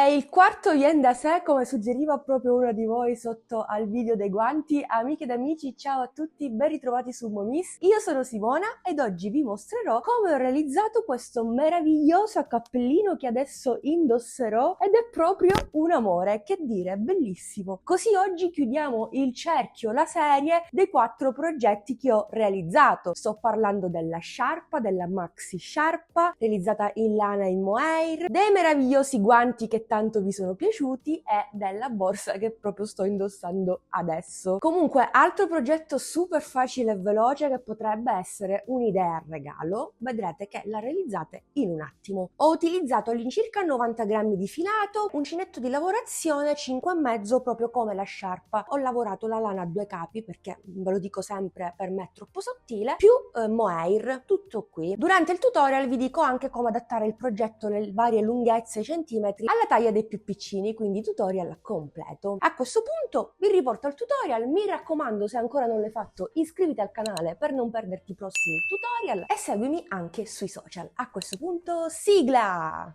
È il quarto yen da sé, come suggeriva proprio uno di voi sotto al video dei guanti. Amiche ed amici, ciao a tutti, ben ritrovati su Momis. Io sono Simona ed oggi vi mostrerò come ho realizzato questo meraviglioso cappellino che adesso indosserò ed è proprio un amore, che dire, bellissimo. Così oggi chiudiamo il cerchio, la serie dei 4 progetti che ho realizzato. Sto parlando della sciarpa, della maxi sciarpa, realizzata in lana in mohair, dei meravigliosi guanti che tanto vi sono piaciuti e della borsa che proprio sto indossando adesso. Comunque, altro progetto super facile e veloce che potrebbe essere un'idea a regalo, vedrete che la realizzate in un attimo. Ho utilizzato all'incirca 90 grammi di filato, uncinetto di lavorazione 5,5 proprio come la sciarpa. Ho lavorato la lana a 2 capi perché, ve lo dico sempre, per me è troppo sottile, più mohair, tutto qui. Durante il tutorial vi dico anche come adattare il progetto nelle varie lunghezze centimetri alla taglia dei più piccini, quindi tutorial completo. A questo punto vi riporto al tutorial, mi raccomando, se ancora non l'hai fatto iscriviti al canale per non perderti i prossimi tutorial e seguimi anche sui social. A questo punto sigla!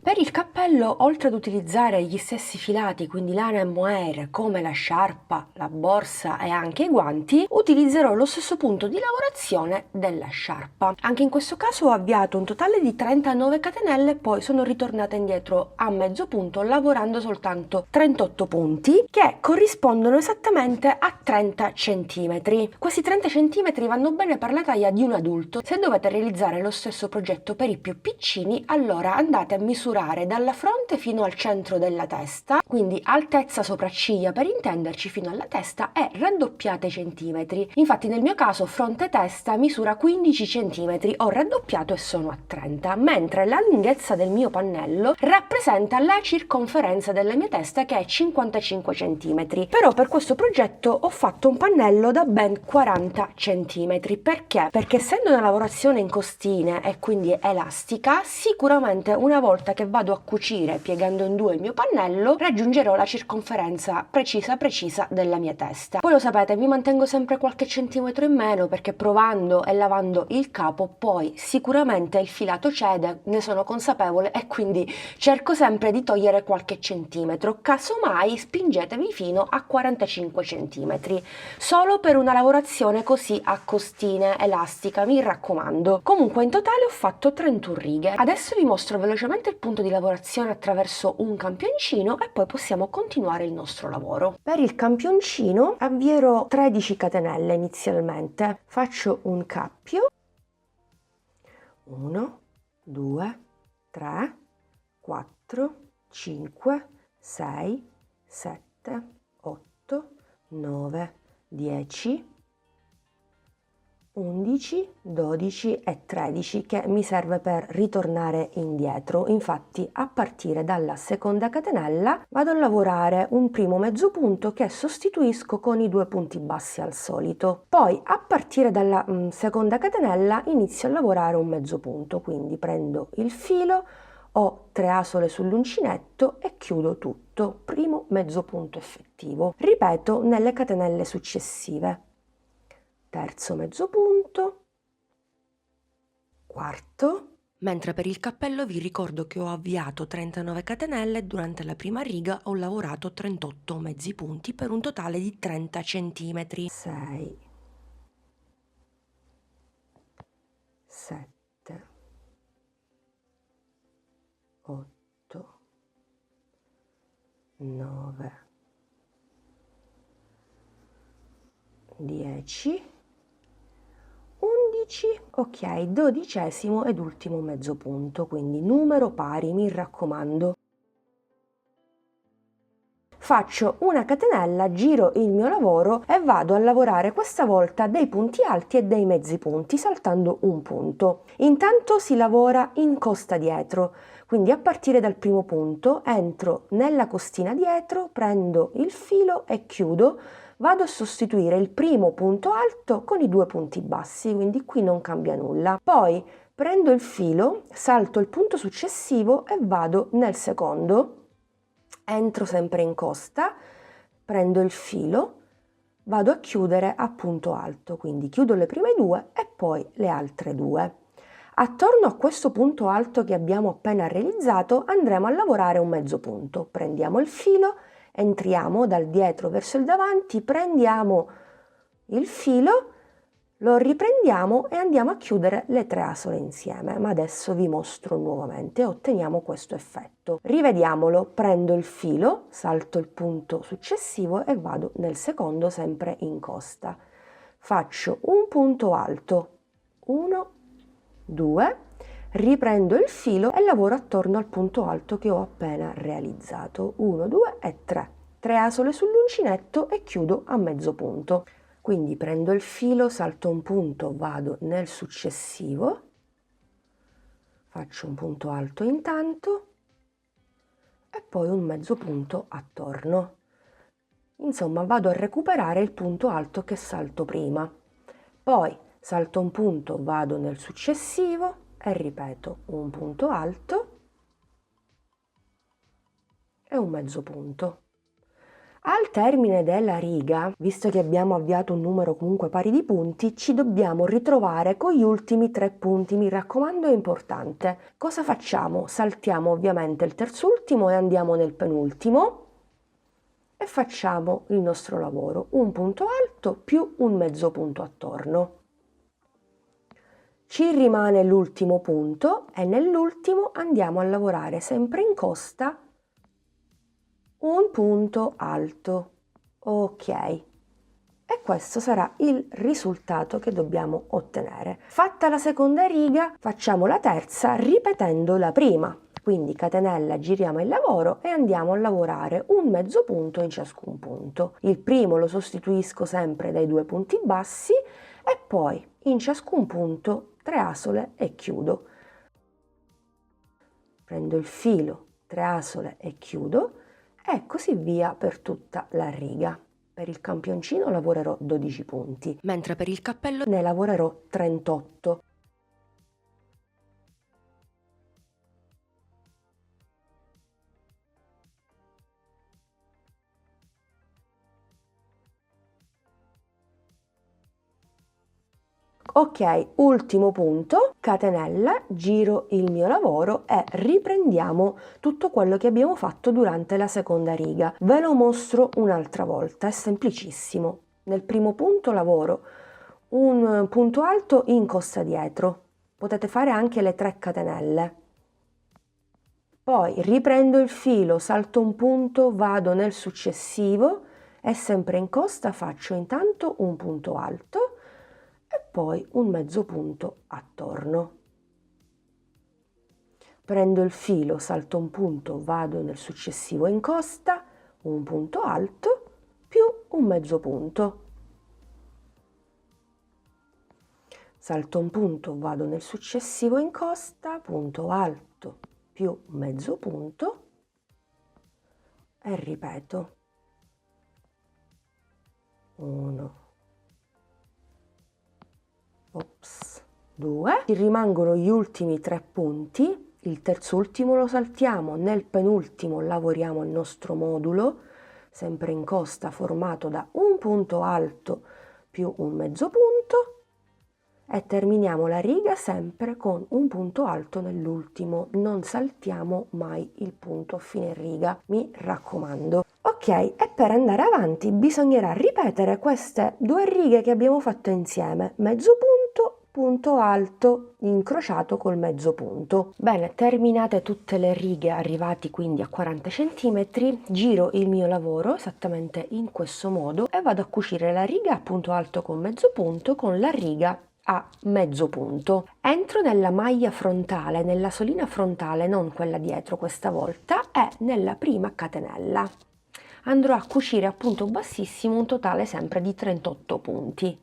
Per il cappello, oltre ad utilizzare gli stessi filati, quindi lana e mohair, come la sciarpa, la borsa e anche i guanti, utilizzerò lo stesso punto di lavorazione della sciarpa. Anche in questo caso ho avviato un totale di 39 catenelle, poi sono ritornata indietro a mezzo punto lavorando soltanto 38 punti, che corrispondono esattamente a 30 cm. Questi 30 cm vanno bene per la taglia di un adulto. Se dovete realizzare lo stesso progetto per i più piccini, allora andate a misurare dalla fronte fino al centro della testa, quindi altezza sopracciglia per intenderci, fino alla testa, e raddoppiate i centimetri. Infatti nel mio caso fronte testa misura 15 cm, ho raddoppiato e sono a 30, mentre la lunghezza del mio pannello rappresenta la circonferenza della mia testa, che è 55 cm. Però per questo progetto ho fatto un pannello da ben 40 cm. Perché? Perché essendo una lavorazione in costine e quindi elastica, sicuramente una volta che vado a cucire piegando in due il mio pannello raggiungerò la circonferenza precisa della mia testa. Poi lo sapete, mi mantengo sempre qualche centimetro in meno perché provando e lavando il capo poi sicuramente il filato cede, ne sono consapevole, e quindi cerco sempre di togliere qualche centimetro. Casomai spingetevi fino a 45 centimetri, solo per una lavorazione così a costine elastica, mi raccomando. Comunque in totale ho fatto 31 righe. Adesso vi mostro velocemente il punto di lavorazione attraverso un campioncino e poi possiamo continuare il nostro lavoro. Per il campioncino avvierò 13 catenelle inizialmente. Faccio un cappio, 1, 2, 3, 4, 5, 6, 7, 8, 9, 10, 11, 12 e 13, che mi serve per ritornare indietro. Infatti a partire dalla seconda catenella vado a lavorare un primo mezzo punto che sostituisco con i 2 punti bassi al solito. Poi a partire dalla seconda catenella inizio a lavorare un mezzo punto, quindi prendo il filo, ho 3 asole sull'uncinetto e chiudo tutto, primo mezzo punto effettivo. Ripeto nelle catenelle successive. Terzo mezzo punto, quarto, mentre per il cappello vi ricordo che ho avviato 39 catenelle e durante la prima riga ho lavorato 38 mezzi punti per un totale di 30 centimetri. 6, 7, 8, 9, 10, 11, ok, 12° ed ultimo mezzo punto, quindi numero pari, mi raccomando. Faccio una catenella, giro il mio lavoro e vado a lavorare questa volta dei punti alti e dei mezzi punti, saltando un punto. Intanto si lavora in costa dietro, quindi a partire dal primo punto entro nella costina dietro, prendo il filo e chiudo. Vado a sostituire il primo punto alto con i 2 punti bassi, quindi qui non cambia nulla. Poi prendo il filo, salto il punto successivo e vado nel secondo, entro sempre in costa, prendo il filo, vado a chiudere a punto alto, quindi chiudo le prime 2 e poi le altre 2. Attorno a questo punto alto che abbiamo appena realizzato andremo a lavorare un mezzo punto. Prendiamo il filo, entriamo dal dietro verso il davanti, prendiamo il filo, lo riprendiamo e andiamo a chiudere le 3 asole insieme, ma adesso vi mostro nuovamente e otteniamo questo effetto. Rivediamolo, prendo il filo, salto il punto successivo e vado nel secondo sempre in costa. Faccio un punto alto, 1, 2, riprendo il filo e lavoro attorno al punto alto che ho appena realizzato, 1, 2 e 3. 3 asole sull'uncinetto e chiudo a mezzo punto. Quindi prendo il filo, salto un punto, vado nel successivo, faccio un punto alto intanto e poi un mezzo punto attorno. Insomma, vado a recuperare il punto alto che salto prima. Poi salto un punto, vado nel successivo e ripeto un punto alto e un mezzo punto. Al termine della riga, visto che abbiamo avviato un numero comunque pari di punti, ci dobbiamo ritrovare con gli ultimi 3 punti, mi raccomando, è importante. Cosa facciamo? Saltiamo ovviamente il terzultimo e andiamo nel penultimo e facciamo il nostro lavoro, un punto alto più un mezzo punto attorno. Ci rimane l'ultimo punto e nell'ultimo andiamo a lavorare sempre in costa un punto alto. Ok, e questo sarà il risultato che dobbiamo ottenere. Fatta la seconda riga, facciamo la terza ripetendo la prima. Quindi catenella, giriamo il lavoro e andiamo a lavorare un mezzo punto in ciascun punto. Il primo lo sostituisco sempre dai 2 punti bassi e poi in ciascun punto 3 asole e chiudo. Prendo il filo, 3 asole e chiudo e così via per tutta la riga. Per il campioncino lavorerò 12 punti, mentre per il cappello ne lavorerò 38. Ok, ultimo punto, catenella, giro il mio lavoro e riprendiamo tutto quello che abbiamo fatto durante la seconda riga. Ve lo mostro un'altra volta, è semplicissimo. Nel primo punto lavoro un punto alto in costa dietro, potete fare anche le 3 catenelle. Poi riprendo il filo, salto un punto, vado nel successivo e sempre in costa faccio intanto un punto alto e poi un mezzo punto attorno. Prendo il filo, salto un punto, vado nel successivo in costa, un punto alto più un mezzo punto. Salto un punto, vado nel successivo in costa, punto alto più mezzo punto e ripeto. 1, 2, ci rimangono gli ultimi 3 punti, il terzultimo lo saltiamo, nel penultimo lavoriamo il nostro modulo, sempre in costa formato da un punto alto più un mezzo punto e terminiamo la riga sempre con un punto alto nell'ultimo, non saltiamo mai il punto a fine riga, mi raccomando. Ok, e per andare avanti bisognerà ripetere queste 2 righe che abbiamo fatto insieme, mezzo punto, punto alto, incrociato col mezzo punto. Bene, terminate tutte le righe, arrivati quindi a 40 cm, giro il mio lavoro esattamente in questo modo e vado a cucire la riga a punto alto con mezzo punto con la riga a mezzo punto. Entro nella maglia frontale, nella solina frontale, non quella dietro questa volta, e nella prima catenella. Andrò a cucire a punto bassissimo un totale sempre di 38 punti.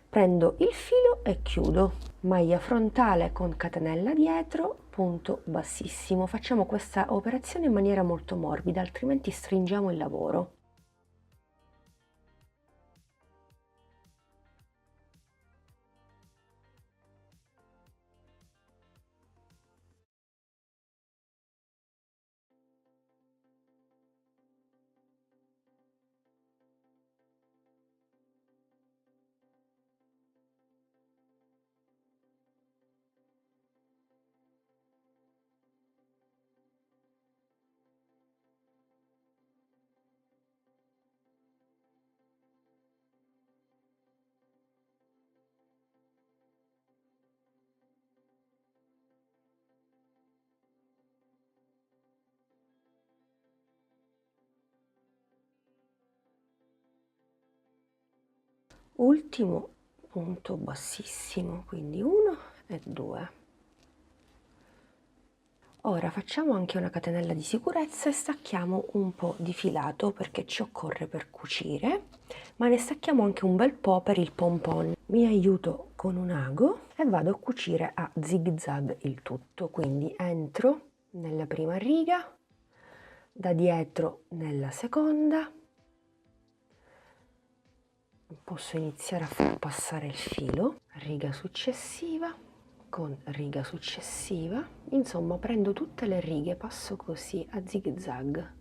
Prendo il filo e chiudo. Maglia frontale con catenella dietro, punto bassissimo. Facciamo questa operazione in maniera molto morbida, altrimenti stringiamo il lavoro. ultimo punto bassissimo, quindi 1 e 2. Ora facciamo anche una catenella di sicurezza e stacchiamo un po' di filato perché ci occorre per cucire, ma ne stacchiamo anche un bel po' per il pompon. Mi aiuto con un ago e vado a cucire a zig zag il tutto, quindi entro nella prima riga, da dietro nella seconda, posso iniziare a far passare il filo, riga successiva con riga successiva, insomma prendo tutte le righe, passo così a zig zag.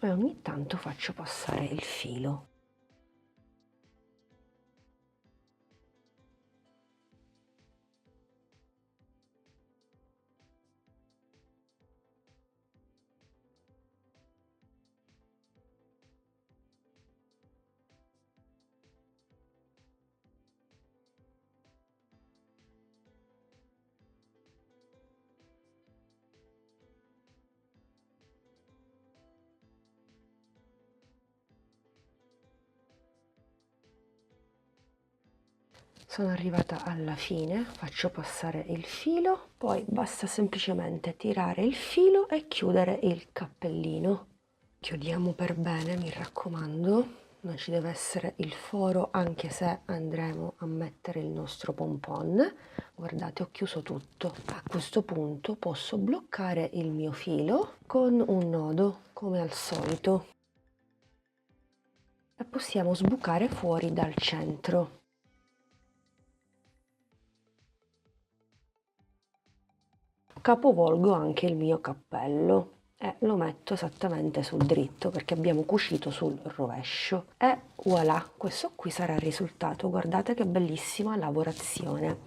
E ogni tanto faccio passare il filo. Sono arrivata alla fine, faccio passare il filo, poi basta semplicemente tirare il filo e chiudere il cappellino. Chiudiamo per bene, mi raccomando, non ci deve essere il foro anche se andremo a mettere il nostro pompon. Guardate, ho chiuso tutto. A questo punto posso bloccare il mio filo con un nodo, come al solito, e possiamo sbucare fuori dal centro. Capovolgo anche il mio cappello e lo metto esattamente sul dritto perché abbiamo cucito sul rovescio e voilà, questo qui sarà il risultato. Guardate che bellissima lavorazione.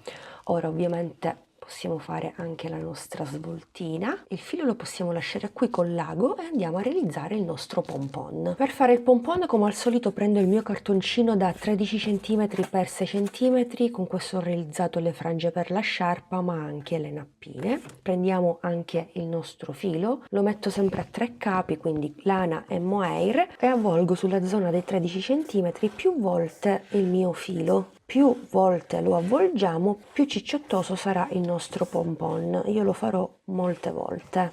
Ora ovviamente possiamo fare anche la nostra svoltina. Il filo lo possiamo lasciare qui con l'ago e andiamo a realizzare il nostro pompon. Per fare il pompon, come al solito, prendo il mio cartoncino da 13 cm x 6 cm. Con questo ho realizzato le frange per la sciarpa ma anche le nappine. Prendiamo anche il nostro filo, lo metto sempre a 3 capi, quindi lana e mohair, e avvolgo sulla zona dei 13 cm più volte il mio filo. Più volte lo avvolgiamo, più cicciottoso sarà il nostro pompon. Io lo farò molte volte.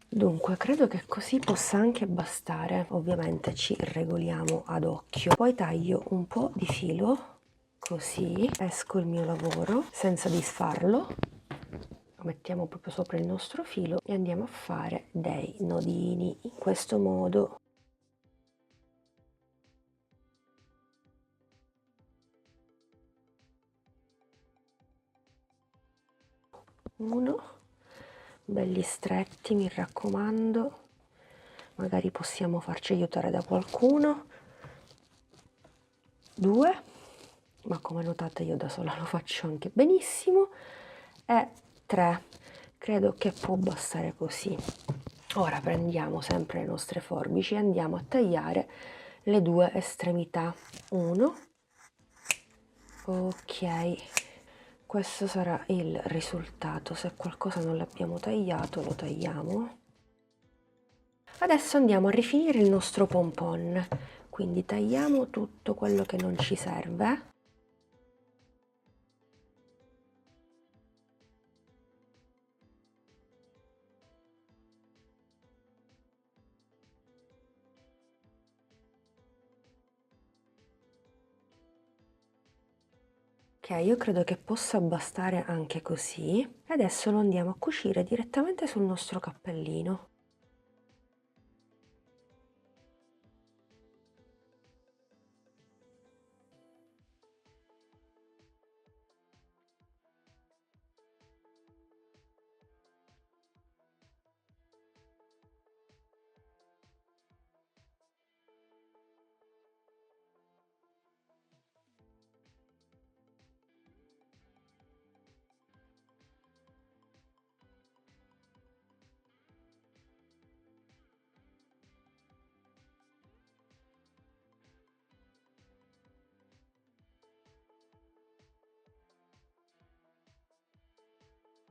Dunque, credo che così possa anche bastare. Ovviamente ci regoliamo ad occhio. Poi taglio un po' di filo, così esco il mio lavoro senza disfarlo. Lo mettiamo proprio sopra il nostro filo e andiamo a fare dei nodini in questo modo. Uno, belli stretti, mi raccomando, magari possiamo farci aiutare da qualcuno. 2, ma come notate io da sola lo faccio anche benissimo. E 3, credo che può bastare così. Ora prendiamo sempre le nostre forbici e andiamo a tagliare le due estremità. 1, ok. Questo sarà il risultato. Se qualcosa non l'abbiamo tagliato, lo tagliamo. Adesso andiamo a rifinire il nostro pompon, quindi tagliamo tutto quello che non ci serve. Ok, io credo che possa bastare anche così. E adesso lo andiamo a cucire direttamente sul nostro cappellino.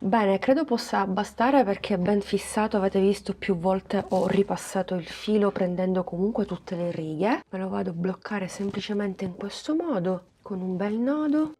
Bene, credo possa bastare perché è ben fissato, avete visto più volte ho ripassato il filo prendendo comunque tutte le righe. Me lo vado a bloccare semplicemente in questo modo, con un bel nodo.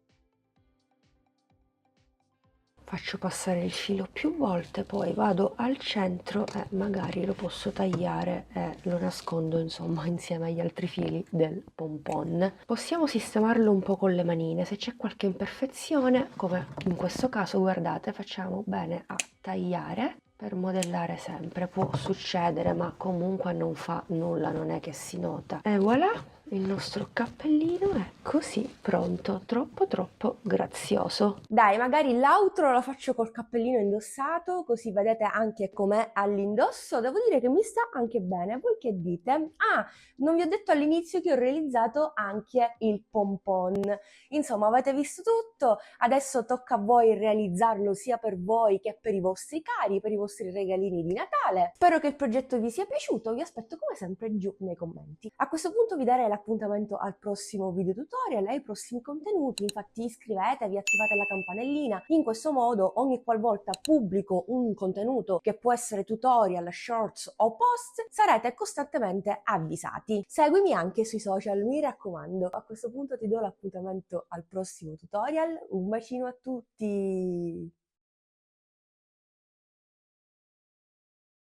Faccio passare il filo più volte, poi vado al centro e magari lo posso tagliare e lo nascondo insomma insieme agli altri fili del pompon. Possiamo sistemarlo un po' con le manine, se c'è qualche imperfezione, come in questo caso guardate, facciamo bene a tagliare per modellare sempre, può succedere ma comunque non fa nulla, non è che si nota. E voilà! Il nostro cappellino è così pronto, troppo grazioso. Dai, magari l'outro lo faccio col cappellino indossato, così vedete anche com'è all'indosso. Devo dire che mi sta anche bene. Voi che dite? Ah, non vi ho detto all'inizio che ho realizzato anche il pompon. Insomma, avete visto tutto, adesso tocca a voi realizzarlo sia per voi che per i vostri cari, per i vostri regalini di Natale. Spero che il progetto vi sia piaciuto, vi aspetto come sempre giù nei commenti. A questo punto vi darei l'appuntamento al prossimo video tutorial e ai prossimi contenuti, infatti iscrivetevi, attivate la campanellina, in questo modo ogni qualvolta pubblico un contenuto che può essere tutorial, shorts o post, sarete costantemente avvisati. Seguimi anche sui social, mi raccomando. A questo punto ti do l'appuntamento al prossimo tutorial, un bacino a tutti!